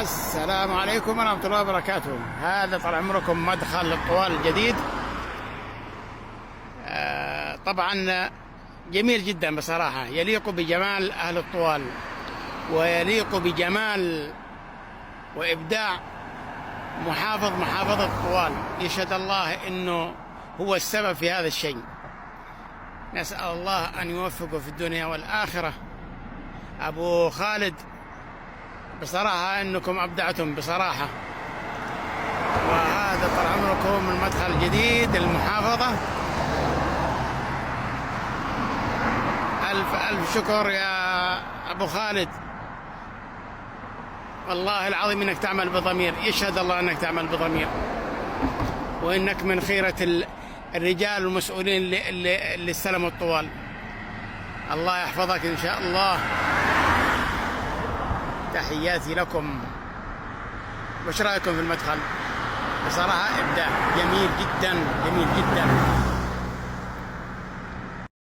السلام عليكم ورحمة الله وبركاته. هذا طال عمركم مدخل الطوال الجديد. طبعا جميل جدا بصراحة، يليق بجمال أهل الطوال ويليق بجمال وإبداع محافظة الطوال. يشهد الله أنه هو السبب في هذا الشيء. نسأل الله أن يوفقه في الدنيا والآخرة. أبو خالد بصراحة أنكم أبدعتم بصراحة. وهذا طال عمركم المدخل الجديد المحافظة. ألف شكر يا أبو خالد، والله العظيم إنك تعمل بضمير. يشهد الله أنك تعمل بضمير، وإنك من خيرة الرجال المسؤولين اللي استلموا الطوال. الله يحفظك إن شاء الله. تحياتي لكم. وش رأيكم في المدخل؟ بصراحة إبداع جميل جدا جميل جدا.